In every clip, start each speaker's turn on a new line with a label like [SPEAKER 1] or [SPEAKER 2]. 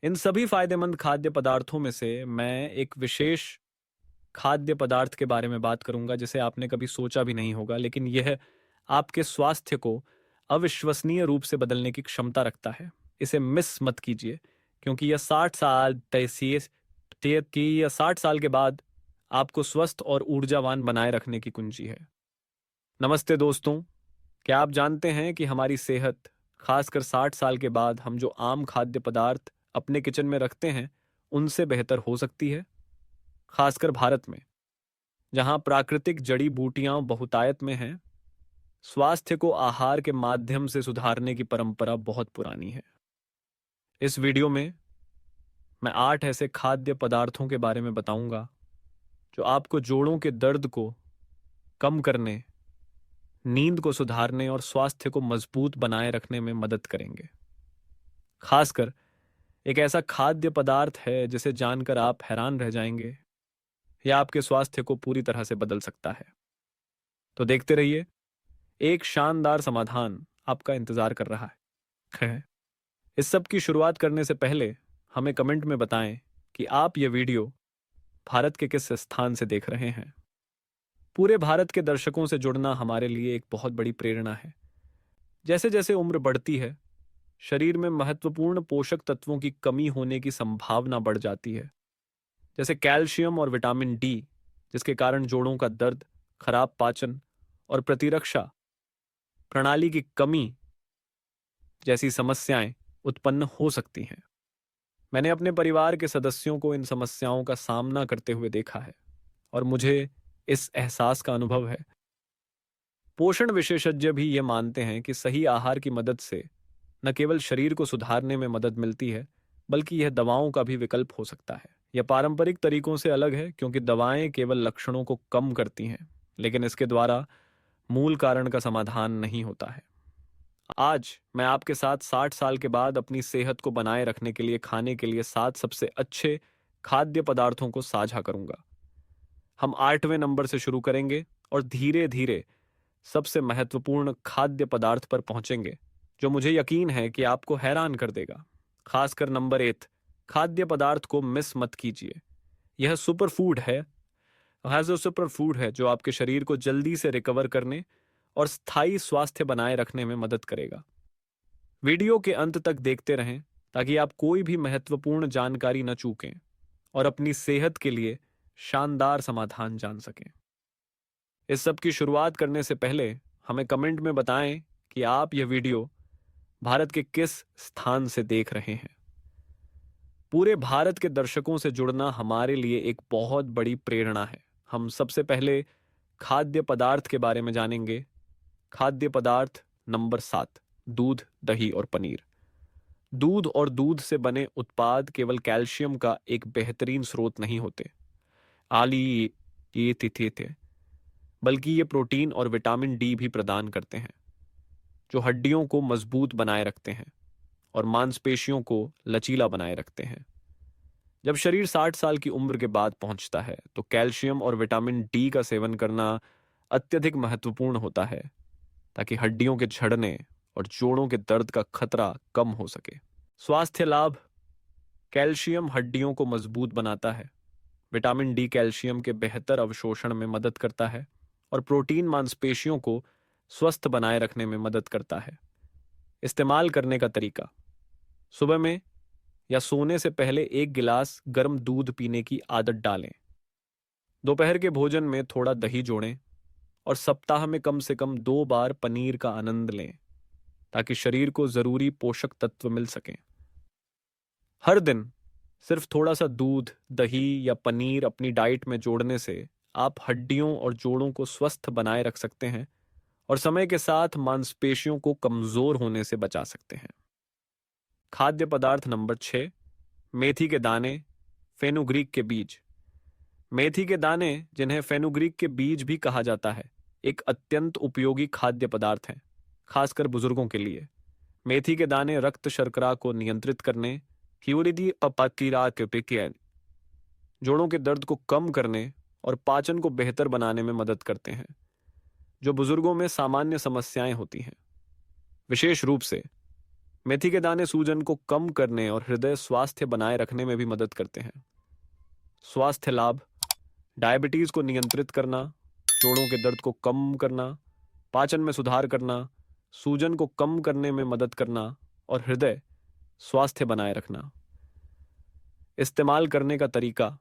[SPEAKER 1] इन सभी फायदेमंद खाद्य पदार्थों में से मैं एक विशेष खाद्य पदार्थ के बारे में बात करूंगा जिसे आपने कभी सोचा भी नहीं होगा, लेकिन यह आपके स्वास्थ्य को अविश्वसनीय रूप से बदलने की क्षमता रखता है। इसे मिस मत कीजिए, क्योंकि यह 60 साल तैसीस की यह 60 साल के बाद आपको स्वस्थ और ऊर्जावान बनाए रखने की कुंजी है। नमस्ते दोस्तों, क्या आप जानते हैं कि हमारी सेहत, खासकर 60 साल के बाद हम जो आम खाद्य पदार्थ अपने किचन में रखते हैं उनसे बेहतर हो सकती है। खासकर भारत में, जहां प्राकृतिक जड़ी बूटियां बहुतायत में हैं, स्वास्थ्य को आहार के माध्यम से सुधारने की परंपरा बहुत पुरानी है। इस वीडियो में मैं 8 ऐसे खाद्य पदार्थों के बारे में बताऊंगा जो आपको जोड़ों के दर्द को कम करने, नींद को सुधारने और स्वास्थ्य को मजबूत बनाए रखने में मदद करेंगे। खासकर एक ऐसा खाद्य पदार्थ है जिसे जानकर आप हैरान रह जाएंगे, यह आपके स्वास्थ्य को पूरी तरह से बदल सकता है। तो देखते रहिए, एक शानदार समाधान आपका इंतजार कर रहा है। इस सब की शुरुआत करने से पहले हमें कमेंट में बताएं कि आप ये वीडियो भारत के किस स्थान से देख रहे हैं। पूरे भारत के दर्शकों से जुड़ना हमारे लिए एक बहुत बड़ी प्रेरणा है। जैसे जैसे उम्र बढ़ती है, शरीर में महत्वपूर्ण पोषक तत्वों की कमी होने की संभावना बढ़ जाती है, जैसे कैल्शियम और विटामिन डी, जिसके कारण जोड़ों का दर्द, खराब पाचन और प्रतिरक्षा प्रणाली की कमी जैसी समस्याएं उत्पन्न हो सकती हैं। मैंने अपने परिवार के सदस्यों को इन समस्याओं का सामना करते हुए देखा है और मुझे इस एहसास का अनुभव है। पोषण विशेषज्ञ भी ये मानते हैं कि सही आहार की मदद से न केवल शरीर को सुधारने में मदद मिलती है, बल्कि यह दवाओं का भी विकल्प हो सकता है। यह पारंपरिक तरीकों से अलग है, क्योंकि दवाएं केवल लक्षणों को कम करती हैं, लेकिन इसके द्वारा मूल कारण का समाधान नहीं होता है। आज मैं आपके साथ 60 साल के बाद अपनी सेहत को बनाए रखने के लिए खाने के लिए 7 सबसे अच्छे खाद्य पदार्थों को साझा करूंगा। हम 8वें नंबर से शुरू करेंगे और धीरे धीरे सबसे महत्वपूर्ण खाद्य पदार्थ पर पहुंचेंगे, जो मुझे यकीन है कि आपको हैरान कर देगा। खासकर नंबर 8 खाद्य पदार्थ को मिस मत कीजिए। यह सुपर फूड है जो आपके शरीर को जल्दी से रिकवर करने और स्थायी स्वास्थ्य बनाए रखने में मदद करेगा। वीडियो के अंत तक देखते रहें ताकि आप कोई भी महत्वपूर्ण जानकारी न चूकें और अपनी सेहत के लिए शानदार समाधान जान सकें। इस सब की शुरुआत करने से पहले हमें कमेंट में बताएं कि आप यह वीडियो भारत के किस स्थान से देख रहे हैं। पूरे भारत के दर्शकों से जुड़ना हमारे लिए एक बहुत बड़ी प्रेरणा है। हम सबसे पहले खाद्य पदार्थ के बारे में जानेंगे। खाद्य पदार्थ नंबर 7, दूध, दही और पनीर। दूध और दूध से बने उत्पाद केवल कैल्शियम का एक बेहतरीन स्रोत नहीं होते, ये थे, बल्कि ये प्रोटीन और विटामिन डी भी प्रदान करते हैं, जो हड्डियों को मजबूत बनाए रखते हैं और मांसपेशियों को लचीला बनाए रखते हैं। जब शरीर 60 साल की उम्र के बाद पहुंचता है, तो कैल्शियम और विटामिन डी का सेवन करना अत्यधिक महत्वपूर्ण होता है, ताकि हड्डियों के झड़ने और जोड़ों के दर्द का खतरा कम हो सके। स्वास्थ्य लाभ: कैल्शियम हड्डियों को मजबूत बनाता है, विटामिन डी कैल्शियम के बेहतर अवशोषण में मदद करता है और प्रोटीन मांसपेशियों को स्वस्थ बनाए रखने में मदद करता है। इस्तेमाल करने का तरीका: सुबह में या सोने से पहले 1 गिलास गर्म दूध पीने की आदत डालें। दोपहर के भोजन में थोड़ा दही जोड़ें और सप्ताह में कम से कम 2 बार पनीर का आनंद लें, ताकि शरीर को जरूरी पोषक तत्व मिल सकें। हर दिन सिर्फ थोड़ा सा दूध, दही या पनीर अपनी डाइट में जोड़ने से आप हड्डियों और जोड़ों को स्वस्थ बनाए रख सकते हैं और समय के साथ मांसपेशियों को कमजोर होने से बचा सकते हैं। खाद्य पदार्थ नंबर 6, मेथी के दाने, फेनुग्रीक के बीज। मेथी के दाने, जिन्हें फेनुग्रीक के बीज भी कहा जाता है, एक अत्यंत उपयोगी खाद्य पदार्थ हैं, खासकर बुजुर्गों के लिए। मेथी के दाने रक्त शर्करा को नियंत्रित करने, जोड़ों के दर्द को कम करने और पाचन को बेहतर बनाने में मदद करते हैं, जो बुजुर्गों में सामान्य समस्याएं होती हैं। विशेष रूप से मेथी के दाने सूजन को कम करने और हृदय स्वास्थ्य बनाए रखने में भी मदद करते हैं। स्वास्थ्य लाभ: डायबिटीज को नियंत्रित करना, जोड़ों के दर्द को कम करना, पाचन में सुधार करना, सूजन को कम करने में मदद करना और हृदय स्वास्थ्य बनाए रखना। इस्तेमाल करने का तरीका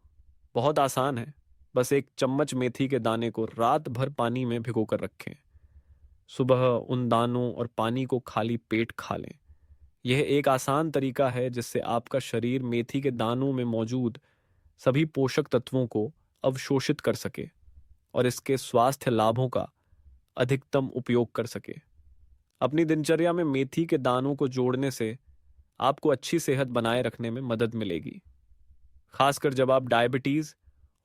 [SPEAKER 1] बहुत आसान है। बस एक चम्मच मेथी के दाने को रात भर पानी में भिगोकर रखें। सुबह उन दानों और पानी को खाली पेट खा लें। यह एक आसान तरीका है जिससे आपका शरीर मेथी के दानों में मौजूद सभी पोषक तत्वों को अवशोषित कर सके और इसके स्वास्थ्य लाभों का अधिकतम उपयोग कर सके। अपनी दिनचर्या में मेथी के दानों को जोड़ने से आपको अच्छी सेहत बनाए रखने में मदद मिलेगी, खासकर जब आप डायबिटीज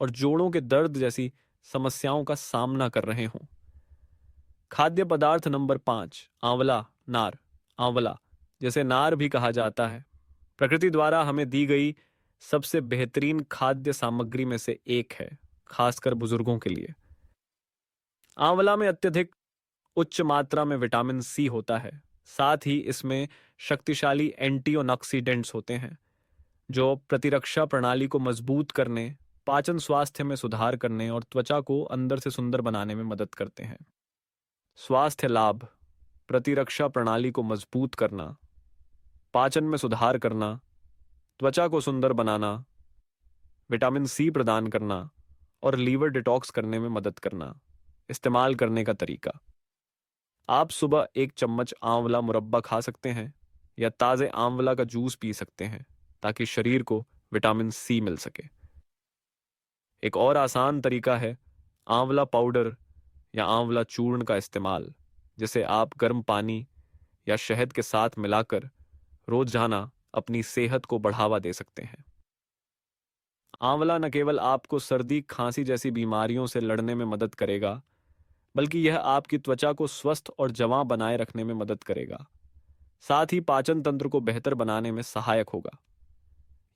[SPEAKER 1] और जोड़ों के दर्द जैसी समस्याओं का सामना कर रहे हों। खाद्य पदार्थ नंबर 5, आंवला नार। आंवला, जैसे नार भी कहा जाता है, प्रकृति द्वारा हमें दी गई सबसे बेहतरीन खाद्य सामग्री में से एक है, खासकर बुजुर्गों के लिए। आंवला में अत्यधिक उच्च मात्रा में विटामिन सी होता है। साथ ही इसमें शक्तिशाली एंटीऑक्सीडेंट्स होते हैं जो प्रतिरक्षा प्रणाली को मजबूत करने, पाचन स्वास्थ्य में सुधार करने और त्वचा को अंदर से सुंदर बनाने में मदद करते हैं। स्वास्थ्य लाभ: प्रतिरक्षा प्रणाली को मजबूत करना, पाचन में सुधार करना, त्वचा को सुंदर बनाना, विटामिन सी प्रदान करना और लीवर डिटॉक्स करने में मदद करना। इस्तेमाल करने का तरीका: आप सुबह एक चम्मच आंवला मुरब्बा खा सकते हैं या ताजे आंवला का जूस पी सकते हैं ताकि शरीर को विटामिन सी मिल सके। एक और आसान तरीका है आंवला पाउडर या आंवला चूर्ण का इस्तेमाल, जिसे आप गर्म पानी या शहद के साथ मिलाकर रोजाना अपनी सेहत को बढ़ावा दे सकते हैं। आंवला न केवल आपको सर्दी खांसी जैसी बीमारियों से लड़ने में मदद करेगा, बल्कि यह आपकी त्वचा को स्वस्थ और जवां बनाए रखने में मदद करेगा। साथ ही पाचन तंत्र को बेहतर बनाने में सहायक होगा।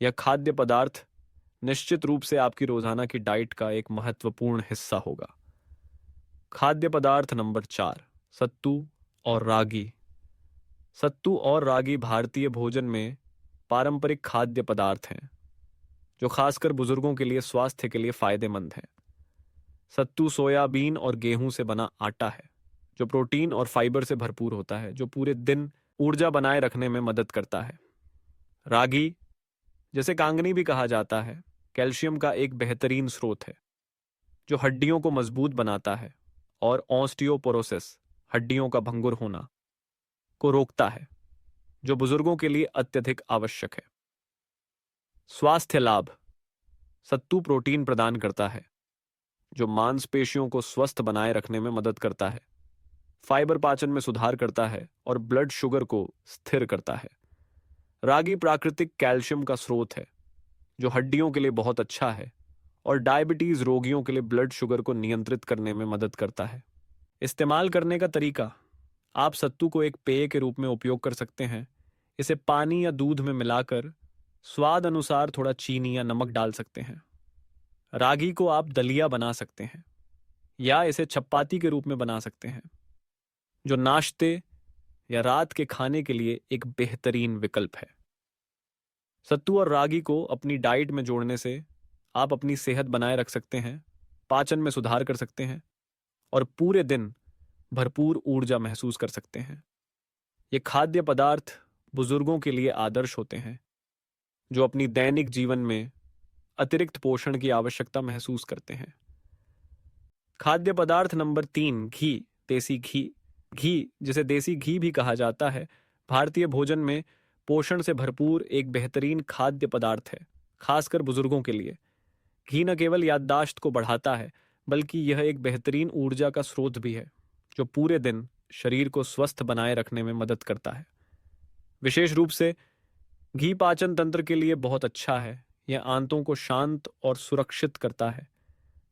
[SPEAKER 1] यह खाद्य पदार्थ निश्चित रूप से आपकी रोजाना की डाइट का एक महत्वपूर्ण हिस्सा होगा। खाद्य पदार्थ नंबर 4, सत्तू और रागी। सत्तू और रागी भारतीय भोजन में पारंपरिक खाद्य पदार्थ हैं जो खासकर बुजुर्गों के लिए स्वास्थ्य के लिए फायदेमंद हैं। सत्तू सोयाबीन और गेहूं से बना आटा है जो प्रोटीन और फाइबर से भरपूर होता है, जो पूरे दिन ऊर्जा बनाए रखने में मदद करता है। रागी, जिसे कांगनी भी कहा जाता है, कैल्शियम का एक बेहतरीन स्रोत है जो हड्डियों को मजबूत बनाता है और ऑस्टियोपोरोसिस, हड्डियों का भंगुर होना, को रोकता है, जो बुजुर्गों के लिए अत्यधिक आवश्यक है। स्वास्थ्य लाभ: सत्तू प्रोटीन प्रदान करता है जो मांसपेशियों को स्वस्थ बनाए रखने में मदद करता है। फाइबर पाचन में सुधार करता है और ब्लड शुगर को स्थिर करता है। रागी प्राकृतिक कैल्शियम का स्रोत है जो हड्डियों के लिए बहुत अच्छा है और डायबिटीज रोगियों के लिए ब्लड शुगर को नियंत्रित करने में मदद करता है। इस्तेमाल करने का तरीका: आप सत्तू को एक पेय के रूप में उपयोग कर सकते हैं। इसे पानी या दूध में मिलाकर स्वाद अनुसार थोड़ा चीनी या नमक डाल सकते हैं। रागी को आप दलिया बना सकते हैं या इसे चपाती के रूप में बना सकते हैं, जो नाश्ते या रात के खाने के लिए एक बेहतरीन विकल्प है। सत्तू और रागी को अपनी डाइट में जोड़ने से आप अपनी सेहत बनाए रख सकते हैं, पाचन में सुधार कर सकते हैं और पूरे दिन भरपूर ऊर्जा महसूस कर सकते हैं। ये खाद्य पदार्थ बुजुर्गों के लिए आदर्श होते हैं जो अपनी दैनिक जीवन में अतिरिक्त पोषण की आवश्यकता महसूस करते हैं। खाद्य पदार्थ नंबर 3, घी, देसी घी। घी, जिसे देसी घी भी कहा जाता है, भारतीय भोजन में पोषण से भरपूर एक बेहतरीन खाद्य पदार्थ है, खासकर बुजुर्गों के लिए। घी न केवल याददाश्त को बढ़ाता है, बल्कि यह एक बेहतरीन ऊर्जा का स्रोत भी है जो पूरे दिन शरीर को स्वस्थ बनाए रखने में मदद करता है। विशेष रूप से घी पाचन तंत्र के लिए बहुत अच्छा है। यह आंतों को शांत और सुरक्षित करता है।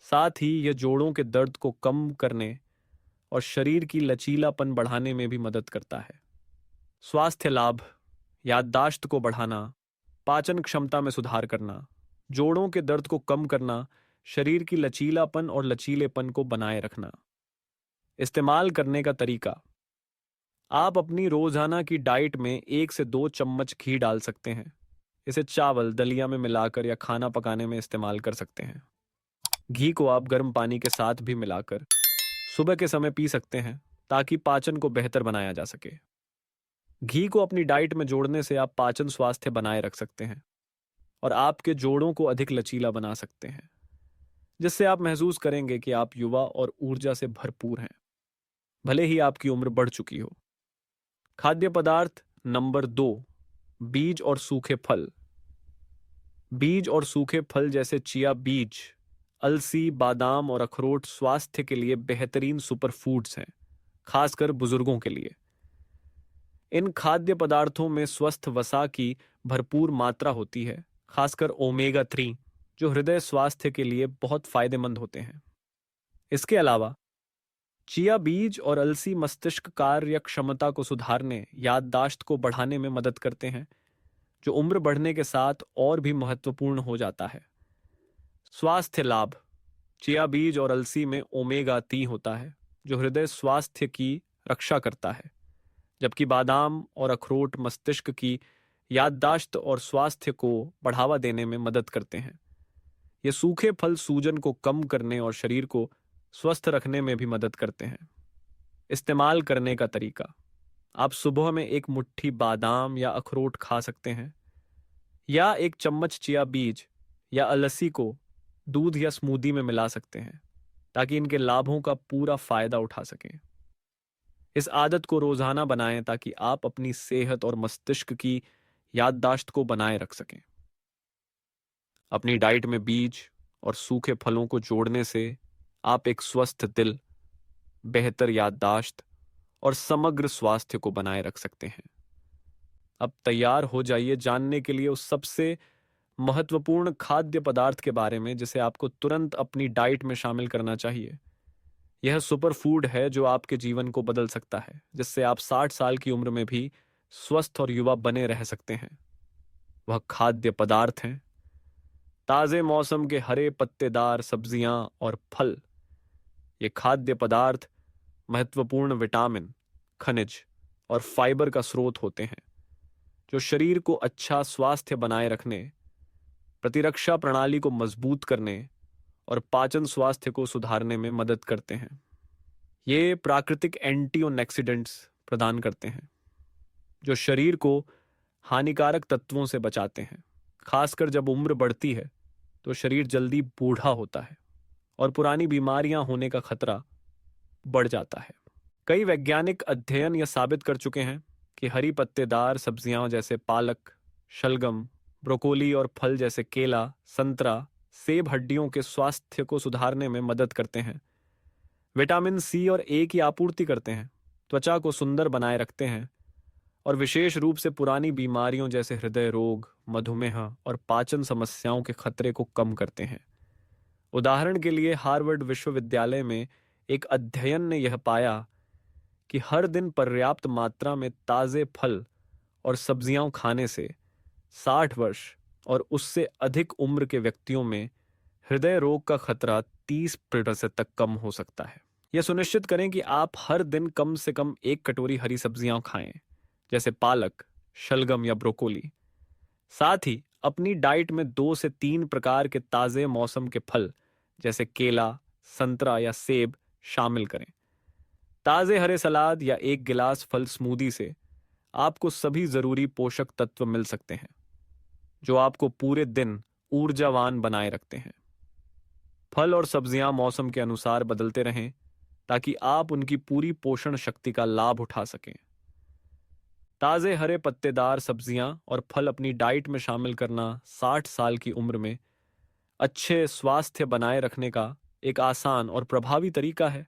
[SPEAKER 1] साथ ही यह जोड़ों के दर्द को कम करने और शरीर की लचीलापन बढ़ाने में भी मदद करता है। स्वास्थ्य लाभ: याददाश्त को बढ़ाना, पाचन क्षमता में सुधार करना, जोड़ों के दर्द को कम करना, शरीर की लचीलापन और लचीलेपन को बनाए रखना। इस्तेमाल करने का तरीका: आप अपनी रोजाना की डाइट में 1 से 2 चम्मच घी डाल सकते हैं। इसे चावल दलिया में मिलाकर या खाना पकाने में इस्तेमाल कर सकते हैं। घी को आप गर्म पानी के साथ भी मिलाकर सुबह के समय पी सकते हैं, ताकि पाचन को बेहतर बनाया जा सके। घी को अपनी डाइट में जोड़ने से आप पाचन स्वास्थ्य बनाए रख सकते हैं और आपके जोड़ों को अधिक लचीला बना सकते हैं, जिससे आप महसूस करेंगे कि आप युवा और ऊर्जा से भरपूर हैं, भले ही आपकी उम्र बढ़ चुकी हो। खाद्य पदार्थ नंबर 2, बीज और सूखे फल। बीज और सूखे फल जैसे चिया बीज, अलसी, बादाम और अखरोट स्वास्थ्य के लिए बेहतरीन सुपरफूड्स हैं, खासकर बुजुर्गों के लिए। इन खाद्य पदार्थों में स्वस्थ वसा की भरपूर मात्रा होती है, खासकर ओमेगा 3, जो हृदय स्वास्थ्य के लिए बहुत फायदेमंद होते हैं। इसके अलावा चिया बीज और अलसी मस्तिष्क कार्य क्षमता को सुधारने, याददाश्त को बढ़ाने में मदद करते हैं, जो उम्र बढ़ने के साथ और भी महत्वपूर्ण हो जाता है। स्वास्थ्य लाभ। चिया बीज और अलसी में ओमेगा 3 होता है, जो हृदय स्वास्थ्य की रक्षा करता है, जबकि बादाम और अखरोट मस्तिष्क की याददाश्त और स्वास्थ्य को बढ़ावा देने में मदद करते हैं। ये सूखे फल सूजन को कम करने और शरीर को स्वस्थ रखने में भी मदद करते हैं। इस्तेमाल करने का तरीका। आप सुबह में 1 मुट्ठी बादाम या अखरोट खा सकते हैं, या 1 चम्मच चिया बीज या अलसी को दूध या स्मूदी में मिला सकते हैं, ताकि इनके लाभों का पूरा फायदा उठा सकें। इस आदत को रोजाना बनाएं ताकि आप अपनी सेहत और मस्तिष्क की याददाश्त को बनाए रख सकें। अपनी डाइट में बीज और सूखे फलों को जोड़ने से आप एक स्वस्थ दिल, बेहतर याददाश्त और समग्र स्वास्थ्य को बनाए रख सकते हैं। अब तैयार हो जाइए जानने के लिए उस सबसे महत्वपूर्ण खाद्य पदार्थ के बारे में जिसे आपको तुरंत अपनी डाइट में शामिल करना चाहिए। यह सुपर फूड है जो आपके जीवन को बदल सकता है, जिससे आप 60 साल की उम्र में भी स्वस्थ और युवा बने रह सकते हैं। वह खाद्य पदार्थ हैं ताजे मौसम के हरे पत्तेदार सब्जियां और फल। ये खाद्य पदार्थ महत्वपूर्ण विटामिन, खनिज और फाइबर का स्रोत होते हैं, जो शरीर को अच्छा स्वास्थ्य बनाए रखने, प्रतिरक्षा प्रणाली को मजबूत करने और पाचन स्वास्थ्य को सुधारने में मदद करते हैं। ये प्राकृतिक एंटीऑक्सीडेंट्स प्रदान करते हैं, जो शरीर को हानिकारक तत्वों से बचाते हैं। खासकर जब उम्र बढ़ती है तो शरीर जल्दी बूढ़ा होता है और पुरानी बीमारियां होने का खतरा बढ़ जाता है। कई वैज्ञानिक अध्ययन यह साबित कर चुके हैं कि हरी पत्तेदार सब्जियां जैसे पालक, शलगम, ब्रोकोली और फल जैसे केला, संतरा, सेब हड्डियों के स्वास्थ्य को सुधारने में मदद करते हैं। विटामिन सी और ए की आपूर्ति करते हैं, त्वचा को सुंदर बनाए रखते हैं और विशेष रूप से पुरानी बीमारियों जैसे हृदय रोग, मधुमेह और पाचन समस्याओं के खतरे को कम करते हैं। उदाहरण के लिए हार्वर्ड विश्वविद्यालय में एक अध्ययन ने यह पाया कि हर दिन पर्याप्त मात्रा में ताजे फल और सब्जियां खाने से 60 वर्ष और उससे अधिक उम्र के व्यक्तियों में हृदय रोग का खतरा 30% तक कम हो सकता है। यह सुनिश्चित करें कि आप हर दिन कम से कम 1 कटोरी हरी सब्जियां खाएं, जैसे पालक, शलगम या ब्रोकोली। साथ ही अपनी डाइट में 2 से 3 प्रकार के ताजे मौसम के फल जैसे केला, संतरा या सेब शामिल करें। ताजे हरे सलाद या 1 गिलास फल स्मूदी से आपको सभी जरूरी पोषक तत्व मिल सकते हैं, जो आपको पूरे दिन ऊर्जावान बनाए रखते हैं। फल और सब्जियां मौसम के अनुसार बदलते रहें, ताकि आप उनकी पूरी पोषण शक्ति का लाभ उठा सकें। ताजे हरे पत्तेदार सब्जियां और फल अपनी डाइट में शामिल करना 60 साल की उम्र में अच्छे स्वास्थ्य बनाए रखने का एक आसान और प्रभावी तरीका है,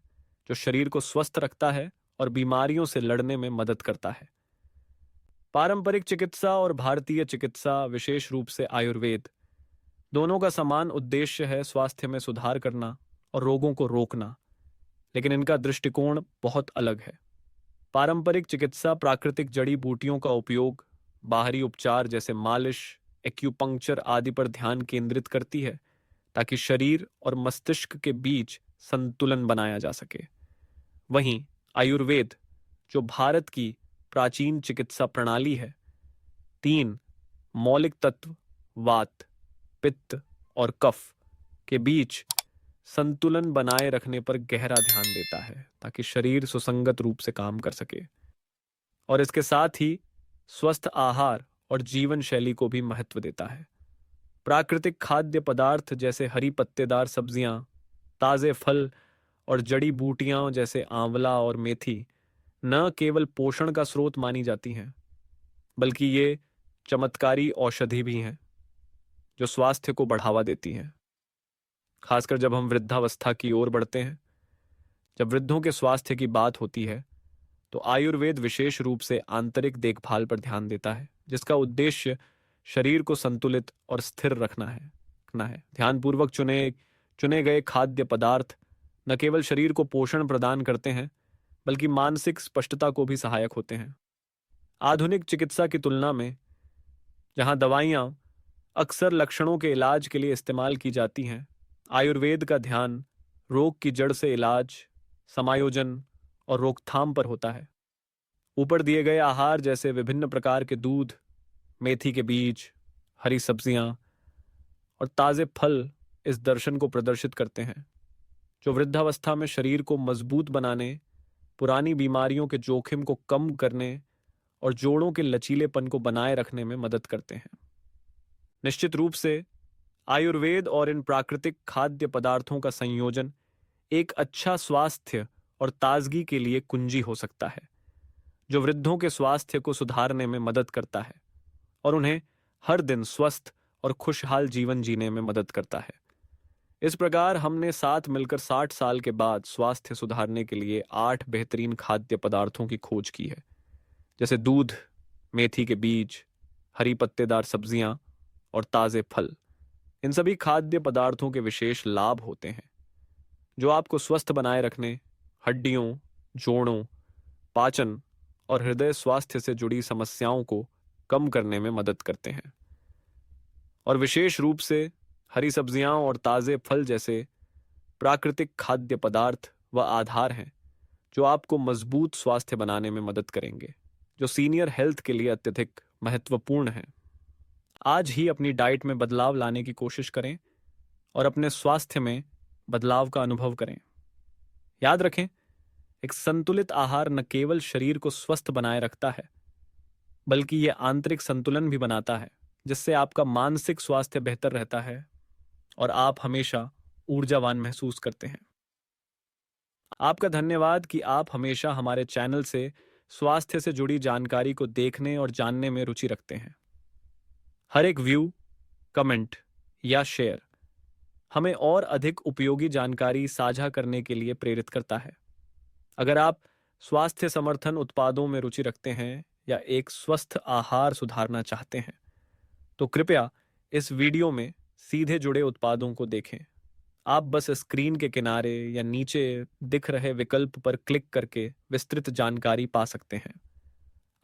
[SPEAKER 1] जो शरीर को स्वस्थ रखता है और बीमारियों से लड़ने में मदद करता है। पारंपरिक चिकित्सा और भारतीय चिकित्सा, विशेष रूप से आयुर्वेद, दोनों का समान उद्देश्य है स्वास्थ्य में सुधार करना और रोगों को रोकना, लेकिन इनका दृष्टिकोण बहुत अलग है। पारंपरिक चिकित्सा प्राकृतिक जड़ी बूटियों का उपयोग, बाहरी उपचार जैसे मालिश, एक्यूपंक्चर आदि पर ध्यान केंद्रित करती है, ताकि शरीर और मस्तिष्क के बीच संतुलन बनाया जा सके। वहीं आयुर्वेद, जो भारत की प्राचीन चिकित्सा प्रणाली है। 3. मौलिक तत्व वात, पित्त और कफ के बीच संतुलन बनाए रखने पर गहरा ध्यान देता है ताकि शरीर सुसंगत रूप से काम कर सके। और इसके साथ ही स्वस्थ आहार और जीवन शैली को भी महत्व देता है। प्राकृतिक खाद्य पदार्थ जैसे हरी पत्तेदार सब्जियां, ताजे फल और जड़ी बूटियां जैसे आंवला और मेथी न केवल पोषण का स्रोत मानी जाती हैं, बल्कि ये चमत्कारी औषधि भी हैं जो स्वास्थ्य को बढ़ावा देती हैं। खासकर जब हम वृद्धावस्था की ओर बढ़ते हैं। जब वृद्धों के स्वास्थ्य की बात होती है तो आयुर्वेद विशेष रूप से आंतरिक देखभाल पर ध्यान देता है, जिसका उद्देश्य शरीर को संतुलित और स्थिर रखना है। ध्यानपूर्वक चुने चुने गए खाद्य पदार्थ न केवल शरीर को पोषण प्रदान करते हैं, बल्कि मानसिक स्पष्टता को भी सहायक होते हैं। आधुनिक चिकित्सा की तुलना में, जहां दवाइयां अक्सर लक्षणों के इलाज के लिए इस्तेमाल की जाती हैं, आयुर्वेद का ध्यान रोग की जड़ से इलाज, समायोजन और रोकथाम पर होता है। ऊपर दिए गए आहार जैसे विभिन्न प्रकार के दूध, मेथी के बीज, हरी सब्जियां और ताजे फल इस दर्शन को प्रदर्शित करते हैं, जो वृद्धावस्था में शरीर को मजबूत बनाने, पुरानी बीमारियों के जोखिम को कम करने और जोड़ों के लचीलेपन को बनाए रखने में मदद करते हैं। निश्चित रूप से आयुर्वेद और इन प्राकृतिक खाद्य पदार्थों का संयोजन एक अच्छा स्वास्थ्य और ताजगी के लिए कुंजी हो सकता है, जो वृद्धों के स्वास्थ्य को सुधारने में मदद करता है और उन्हें हर दिन स्वस्थ और खुशहाल जीवन जीने में मदद करता है। इस प्रकार हमने साथ मिलकर 60 साल के बाद स्वास्थ्य सुधारने के लिए 8 बेहतरीन खाद्य पदार्थों की खोज की है, जैसे दूध, मेथी के बीज, हरी पत्तेदार सब्जियां और ताजे फल। इन सभी खाद्य पदार्थों के विशेष लाभ होते हैं, जो आपको स्वस्थ बनाए रखने, हड्डियों, जोड़ों, पाचन और हृदय स्वास्थ्य से जुड़ी समस्याओं को कम करने में मदद करते हैं। और विशेष रूप से हरी सब्जियां और ताजे फल जैसे प्राकृतिक खाद्य पदार्थ व आधार हैं, जो आपको मजबूत स्वास्थ्य बनाने में मदद करेंगे, जो सीनियर हेल्थ के लिए अत्यधिक महत्वपूर्ण है। आज ही अपनी डाइट में बदलाव लाने की कोशिश करें और अपने स्वास्थ्य में बदलाव का अनुभव करें। याद रखें, एक संतुलित आहार न केवल शरीर को स्वस्थ बनाए रखता है, बल्कि यह आंतरिक संतुलन भी बनाता है, जिससे आपका मानसिक स्वास्थ्य बेहतर रहता है और आप हमेशा ऊर्जावान महसूस करते हैं। आपका धन्यवाद कि आप हमेशा हमारे चैनल से स्वास्थ्य से जुड़ी जानकारी को देखने और जानने में रुचि रखते हैं। हर एक व्यू, कमेंट या शेयर हमें और अधिक उपयोगी जानकारी साझा करने के लिए प्रेरित करता है। अगर आप स्वास्थ्य समर्थन उत्पादों में रुचि रखते हैं या एक स्वस्थ आहार सुधारना चाहते हैं, तो कृपया इस वीडियो में सीधे जुड़े उत्पादों को देखें। आप बस स्क्रीन के किनारे या नीचे दिख रहे विकल्प पर क्लिक करके विस्तृत जानकारी पा सकते हैं।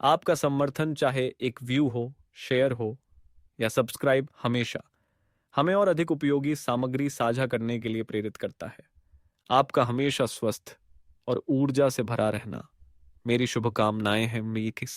[SPEAKER 1] आपका समर्थन, चाहे एक व्यू हो, शेयर हो या सब्सक्राइब, हमेशा हमें और अधिक उपयोगी सामग्री साझा करने के लिए प्रेरित करता है। आपका हमेशा स्वस्थ और ऊर्जा से भरा रहना मेरी शुभकामनाएं हैं। मेरी किस